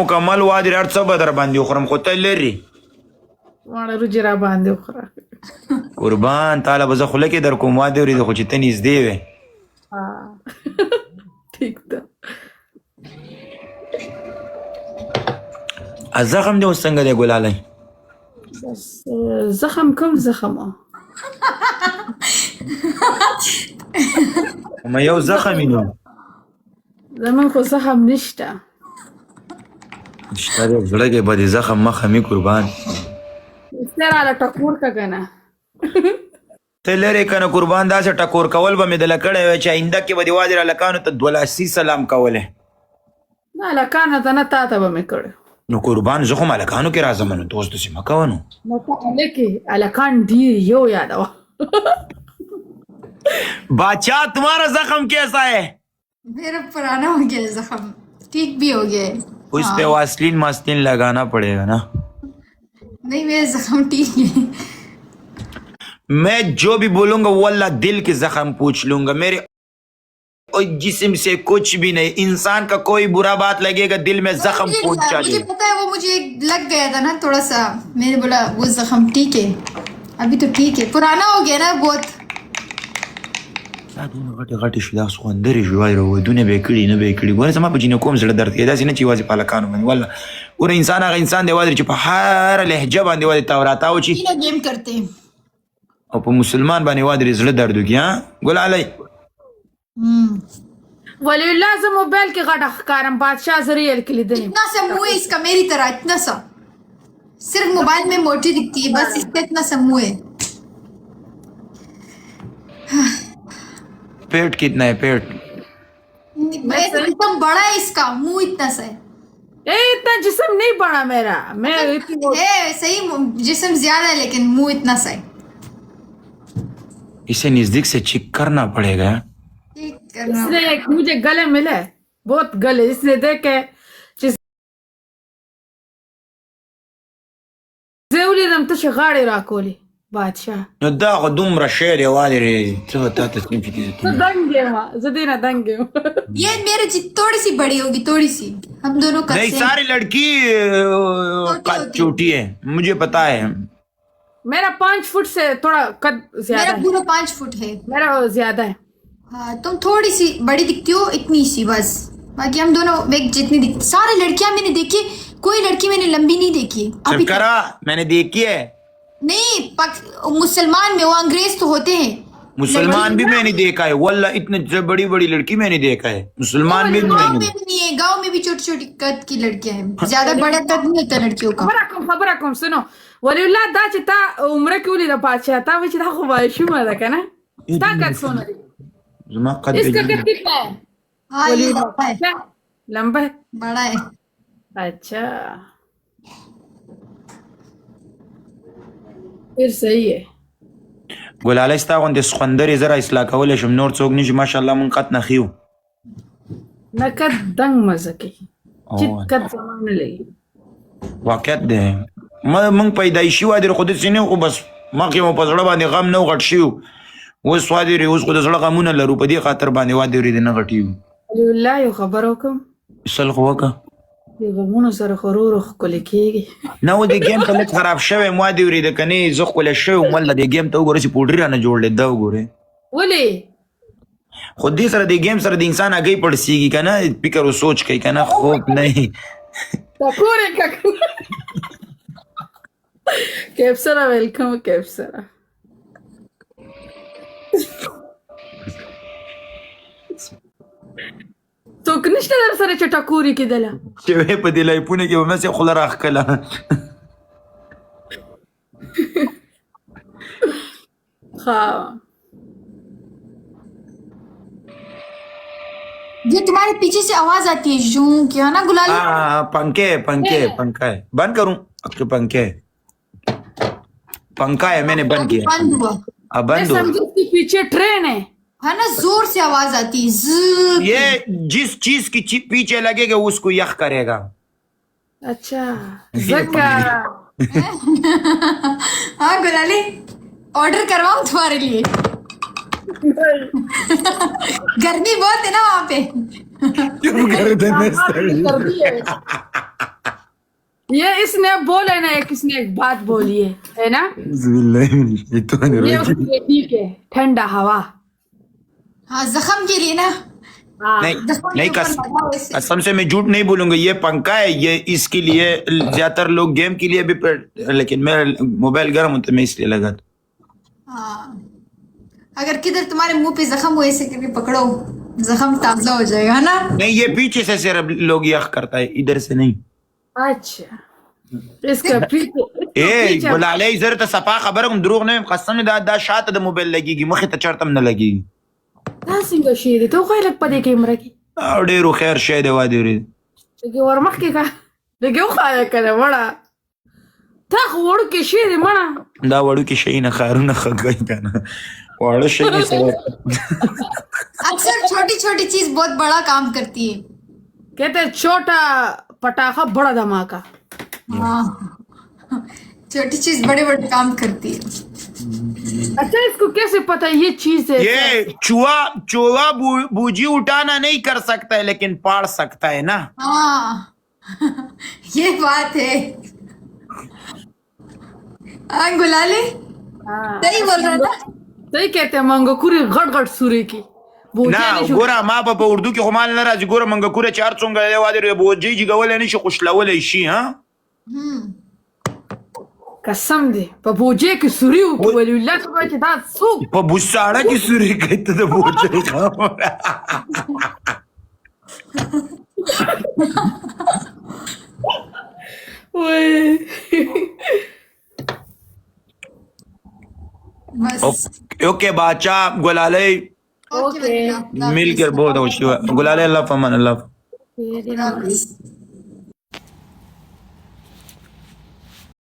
مکمل وادي هر څه به در باندې وخورم خو ته لرې واړه روجي را باندې وخوره. قربان تعالی به زه خوله کې در کوم واده ورېده خو چې ته نږدې وې ٹھیک ده. زخم دې اوس څنګه دی ګلالی زخم کوم زخم ما یو زخم یې نو زمون خو زخم نشته. شته دی زړه کې به دې زخم مخه مې قربان سراله ټکور کا کنه ته لرې که نه قربان داسې ټکور کول به مې دله کړی وی چې آینده کې به دې وادي هلکانو ته 12 سلام کولی نه هلکانو ته نه تا ته به مې کړی نو قربان زه خو هم هلکانو کې راځم نو ته اوس داسې مه کوه نو هلکې هلکان ډېر یو یادوه. बादशाह तुम्हारा जख्म कैसा है मेरा पुराना हो गया जख्म ठीक भी हो गया है. उस पे वासलीन मास्तीन लगाना पड़ेगा ना. नहीं मेरा जख्म ठीक है. मैं जो भी बोलूंगा वो अल्लाह दिल के जख्म पूछ लूंगा मेरे जिस्म से कुछ भी नहीं. इंसान का कोई बुरा बात लगेगा दिल में जख्म पूछ मुझे जाएगा. पता है वो मुझे लग गया था ना थोड़ा सा. मैंने बोला वो जख्म ठीक है अभी तो ठीक है पुराना हो गया ना बहुत. غټي غټي شو دا سخوندرې ژوای روودونه به یې کړي نه به یې کړي ګوره زما په جینو کوم زړه درد کوي داسې نه چې یوازې په هلکانو باندې والله ګوره انسان هغه انسان دی یوازې چې په هره لهجه باندې یوازې توراتاو چې तीनों गेम करते हैं. او په مسلمان باندې یوازې زړه درد وکړي ها ګل علی ولی الله زه موبایل کې غټه ښکارم بادشاه زه ریل کې لیدلې इतना सा मुंह है इसका मेरी तरह इतना सा. सिर्फ मोबाइल में मोटी दिखती है बस इसका इतना सा मुंह है. पेट कितना है पेट एकदम बड़ा है इसका मुंह इतना सा है. ए इतना जिस्म नहीं बड़ा मेरा मैं है सही जिस्म ज्यादा है लेकिन मुंह इतना सा है. इसे नजदीक से चेक करना पड़ेगा. ठीक करना इसने मुझे गले मिले बहुत गले इसने देखे زولي دم تشه غاړې راکولې بادشاه نو دا خو دومره شعر یوازې څه تا ته سپین فکر زه دنګ یم زه دې نه دنګ یم. ये मेरे थोड़ी सी बड़ी होगी थोड़ी सी हम दोनों का नहीं same. सारी लड़की छोटी है मुझे पता है. मेरा 5 फुट से थोड़ा कद ज्यादा मेरा है. पूरा 5 फुट है. मेरा ज्यादा है. हाँ तुम थोड़ी सी बड़ी दिखती हो इतनी सी बस बाकी हम दोनों एक जितनी दिखती. सारी लड़कियां मैंने देखी कोई लड़की मैंने लंबी नहीं देखी अभी तक. करा मैंने देखी है नहीं मुसलमान में वो अंग्रेज तो होते हैं. मुसलमान भी मैंने देखा है वल्ला इतने बड़ी बड़ी लड़की मैंने देखा है मुसलमान भी गाँव मैंने में भी नहीं है गाँव में भी छोटी छोटी कद की लड़कियां हैं ज्यादा बड़ा कद नहीं होता लड़कियों का. خبركم سنو ولی الله دا چې تا عمره کې ولیده بادشاه تا وایي چې دا خو ماشومه ده که نه ستا قد څونه دی زما قد इसका قد कितना है हाँ ये लंबा है क्या लंबा है बड़ा है. अच्छा फिर सही है. ګلاله ستا غوندې سخوندرې زه را اصلاح کولی شم نور څوک نشي ماشاءالله مونږ قد نښي یو نه قد دنګ مزه کوي چې قد زما نه لګي واقعیت دی مونږ پیدایشي وادي خو داسې نه خو بس مخکې مو په زړه باندې غم نه و غټ شوي اوس وادي اوس خو د زړه غمونه لرو په دې خاطر باندې وادي ورېدې نه غټي یو ولی الله یو خبر وکړم اصل خو وکړه د غمونو سره خو ورو ورو ښکلې کېږي. نه و دې ګیم ته لږ خراب شوی م وادي ورېده که نه زه ښکلی شوی وم والله دې ګیم ته وګوره چې پوډري رانه جوړ دی دا وګورې ولې خو دې سره دې ګیم سره د انسان هګۍ پړسېږي که نه فکر و سوچ کوي که نه خوب نه ټکور یې که کیپسره ویلکم کیپسره څوک نشته در سره چې ټکور یې کېدله چې وې په دې لایفونه کې به مې خوله راښکله ها ये तुम्हारे पीछे से आवाज आती है जूं क्या ना गुलाली. पंखे पंखे पंखा है बंद करूं अब तो पंखे पंखा है मैंने बंद किया बंद हुआ अब बंद हो समझो उसके पीछे ट्रेन है है ना जोर से आवाज आती है ज़. ये जिस चीज की पीछे लगेगा उसको यख करेगा. अच्छा जका हाँ गुलाली ऑर्डर करवाऊं तुम्हारे लिए. गर्मी बहुत है ना वहाँ पे. गर्दन में कर दिए ये इसने बोले ना, एक इसने एक बात बोली है ना, ये उसके लिए ठीक है, ठंडा हवा। हाँ जख्म के लिए ना। हाँ नहीं जख्म के नहीं, ऊपर लगा वैसे। कसम से मैं झूठ नहीं बोलूंगा, ये पंखा है, ये इसके लिए ज्यादातर लोग गेम के लिए भी लेकिन मैं मोबाइल गर्म होता है मैं इसलिए लगा था। हाँ अगर किधर तुम्हारे मुंह पे जख्म हुए ऐसे करके पकड़ो, जख्म ताजा हो जाएगा, है ना। नहीं ये पीछे से सिर्फ लोग यह करता है, इधर से नहीं। अच्छा इसका ए बुलाले इधर तो सपा खबर दरूग ने कसम दा शात द मोबाइल लगेगी मखी त चरतम न लगेगी सिंगो शीरी तो कोई लग पदे कैमरा की ډیرو خیر شه دی وادي لګي ورمخ کې کا لګي وخایا کنه وړه تا خور کې شیری مړه دا وړو کې شي نه خارونه خګای کنه وړو شي سره अक्सर छोटी छोटी चीज बहुत बड़ा काम करती है। कहते हैं, छोटा पटाखा बड़ा धमाका। हाँ छोटी चीज बड़े बड़े काम करती है। अच्छा इसको कैसे पता ये चीज है? ये चूहा बूजी उठाना नहीं कर सकता है लेकिन पाड़ सकता है ना। हाँ ये बात है। गुलाले हाँ, सही बोल रहा था। सही कहते हैं, मंगकुरी घट घट सूर्य की نه ګوره ما په اردو کې خمال نه راځي ګوره منګه کوره چار څنګه دی وادي بوجي جګول نه شي خوشلول شي ها قسم دې په بوجي کې سوري وکولې الله ته چې دا څوک په بوساړه کې سوري کوي ته د بوجي وای बस اوکے باچا ګلاله ओके Okay. बेटा, मिल कर बहुत खुशी हुआ गुलाले अल्लाह फमान अल्लाह खुदा हाफिज़।